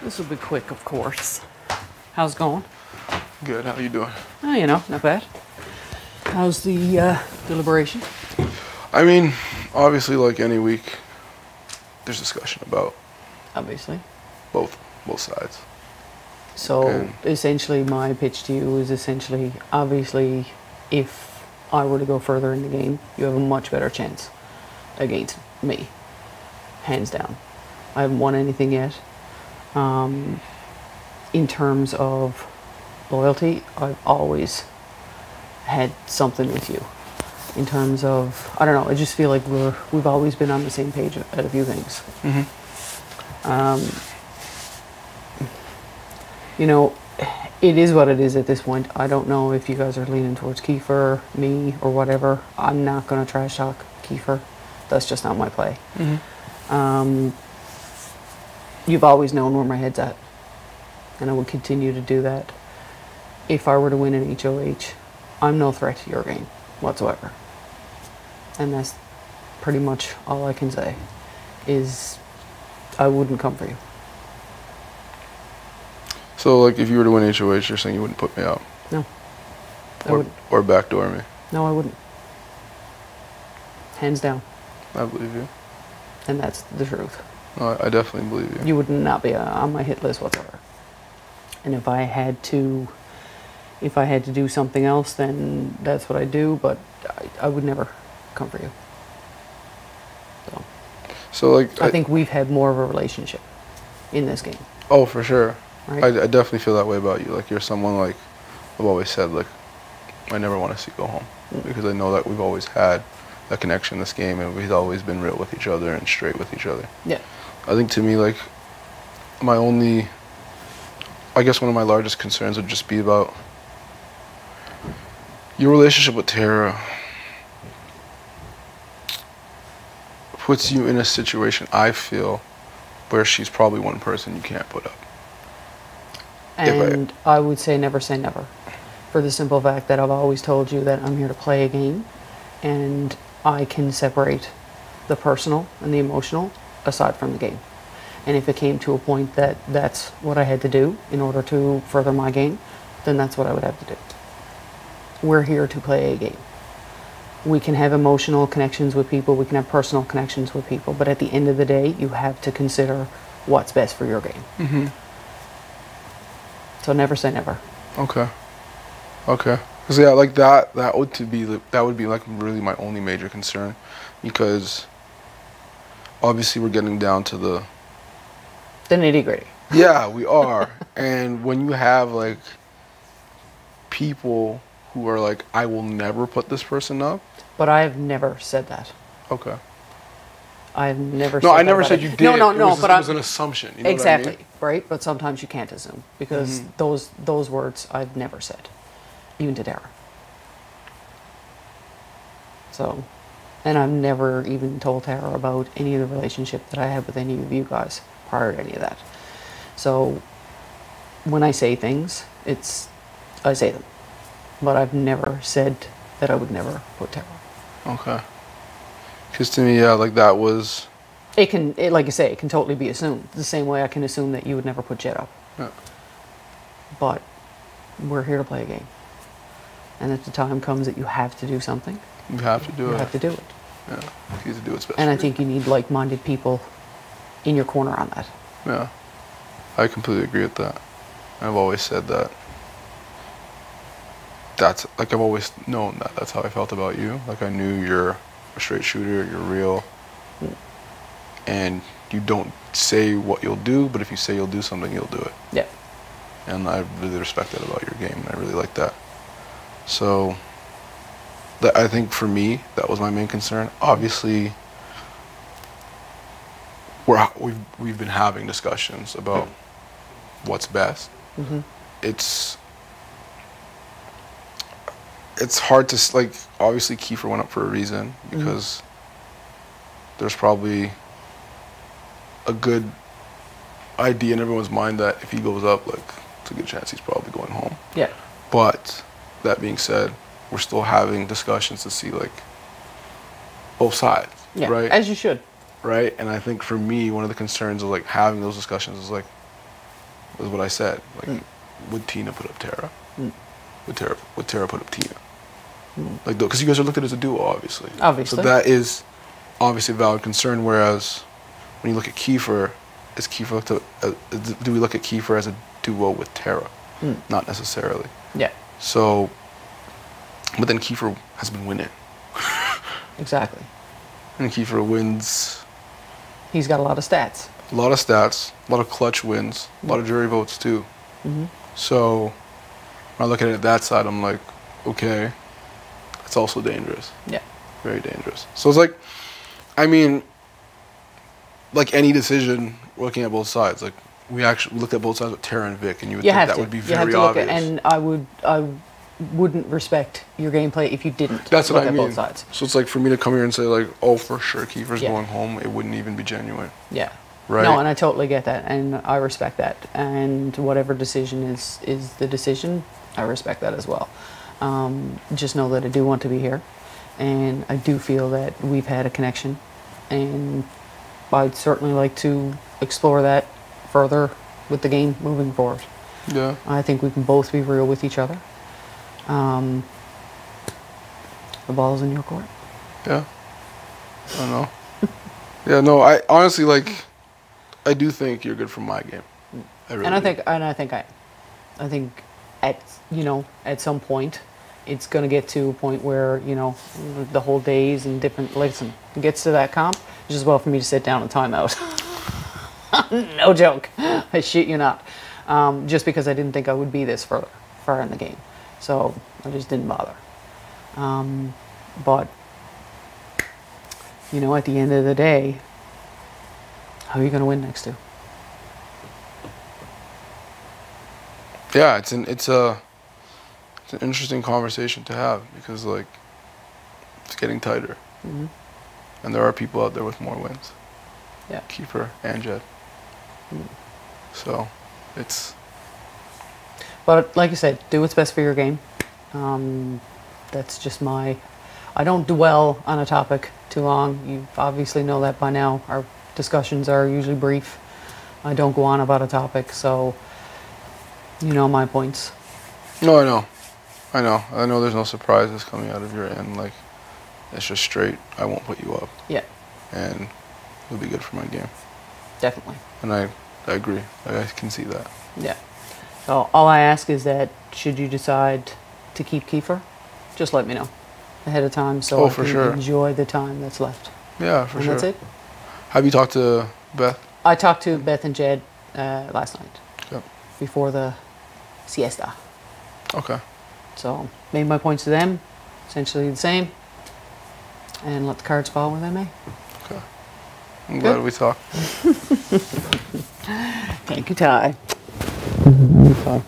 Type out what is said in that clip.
This will be quick, of course. How's it going? Good. How you doing? Oh, you know, not bad. How's the deliberation? I mean, obviously, like any week, there's discussion about Obviously. both sides. So And essentially, my pitch to you is essentially, obviously, if I were to go further in the game, you have a much better chance against me, hands down. I haven't won anything yet. In terms of loyalty, I've always had something with you. In terms of, I don't know, I just feel like we've always been on the same page at a few things. You know, it is what it is at this point. I don't know if you guys are leaning towards Kiefer, me, or whatever. I'm not going to trash talk Kiefer. That's just not my play. You've always known where my head's at, and I will continue to do that. If I were to win an HOH, I'm no threat to your game whatsoever. And that's pretty much all I can say, is I wouldn't come for you. so, like, if you were to win HOH, you're saying you wouldn't put me out No. I wouldn't. or backdoor me. No, I wouldn't. Hands down. I believe you. And that's the truth. No, I definitely believe you. You would not be on my hit list whatsoever. And if I had to do something else, then that's what I do, but I would never come for you. So, like, I think we've had more of a relationship in this game. oh, for sure. Right? I definitely feel that way about you. Like, you're someone, like, I've always said, like, I never want to see you go home. Because I know that we've always had that connection in this game, and we've always been real with each other and straight with each other. Yeah. I think to me, like, I guess one of my largest concerns would just be about your relationship with Tara puts you in a situation, I feel, where she's probably one person you can't put up. And I would say never, for the simple fact that I've always told you that I'm here to play a game, and I can separate the personal and the emotional aside from the game. And if it came to a point that that's what I had to do in order to further my game, then that's what I would have to do. We're here to play a game. We can have emotional connections with people, we can have personal connections with people, but at the end of the day, you have to consider what's best for your game. So never say never. Okay. Because yeah, like that would be like really my only major concern, because obviously we're getting down to the nitty-gritty. Yeah, we are. And when you have like people who are like, I will never put this person up. But I have never said that. Okay. I've never said No, that. I never said you did. No, But it was an assumption. You know exactly, what I mean? right? But sometimes you can't assume, because those words I've never said, even to Dara. So, and I've never even told Tara about any of the relationship that I had with any of you guys prior to any of that. So, when I say things, I say them. But I've never said that I would never put Tara. Okay. Because to me, yeah, like that was... Like you say, it can totally be assumed. The same way I can assume that you would never put Jet up. Yeah. But we're here to play a game. And if the time comes that you have to do something, You have to do it. you have to do it. Yeah. You have to do what's best. And I for you. think you need like-minded people in your corner on that. Yeah. I completely agree with that. I've always said that. I've always known that. That's how I felt about you. Like, I knew you're a straight shooter, you're real. And you don't say what you'll do, but if you say you'll do something, you'll do it. Yeah. And I really respect that about your game, and I really like that. So, I think for me, that was my main concern. Obviously, we've been having discussions about what's best. It's hard to, like, obviously Kiefer went up for a reason, because there's probably a good idea in everyone's mind that if he goes up, like, it's a good chance he's probably going home. Yeah. But that being said, we're still having discussions to see, like, both sides, Yeah. right? As you should. Right? And I think for me, one of the concerns of, like, having those discussions is, like, is what I said. Like, would Tina put up Tara? Would Tara put up Tina? Like, because you guys are looked at as a duo, obviously. Obviously. So that is obviously a valid concern. Whereas when you look at Kiefer, is Kiefer looked at, do we look at Kiefer as a duo with Tara? Not necessarily. Yeah. So, but then Kiefer has been winning. Exactly. And Kiefer wins He's got a lot of stats. a lot of stats, a lot of clutch wins, a lot of jury votes too. So when I look at it that side, I'm like, okay, it's also dangerous. Yeah. Very dangerous. So it's like, I mean, like any decision, we're looking at both sides. Like we actually looked at both sides with Tara and Vic, and you would You think have that to. would be You have very to look obvious. at, and I wouldn't respect your gameplay if you didn't That's look what I at mean. both sides. So it's like for me to come here and say like, oh, for sure, Kiefer's Yeah. going home. It wouldn't even be genuine. Yeah. Right. No, and I totally get that, and I respect that. And whatever decision is the decision, I respect that as well. Just know that I do want to be here, and I do feel that we've had a connection, and I'd certainly like to explore that further with the game moving forward. Yeah. I think we can both be real with each other. The ball's in your court. Yeah. I don't know. Yeah, no, I honestly like, I do think you're good for my game. I really And I do. think at some point, it's going to get to a point where, the whole days and different, listen, it gets to that comp, it's just well for me to sit down and time out. No joke. I shit you not. Just because I didn't think I would be this far in the game. So I just didn't bother. But, at the end of the day, how are you going to win next to? Yeah, it's an interesting conversation to have because like it's getting tighter, and there are people out there with more wins. Yeah. Kiefer and Jed. So it's But like you said, do what's best for your game. That's just I don't dwell on a topic too long. You obviously know that by now. Our discussions are usually brief. I don't go on about a topic, so you know my points. no, I know. There's no surprises coming out of your end. Like it's just straight. I won't put you up, Yeah, and it'll be good for my game. definitely. And I agree. I can see that. Yeah. So all I ask is that should you decide to keep Kiefer, just let me know ahead of time so I for can sure. enjoy the time that's left. Yeah, for And sure. that's it. Have you talked to Beth? I talked to Beth and Jed last night Yep. before the siesta. Okay. So made my points to them, essentially the same, and let the cards fall where they may. Okay. I'm Good. glad we talked. Thank you, Ty. Ty.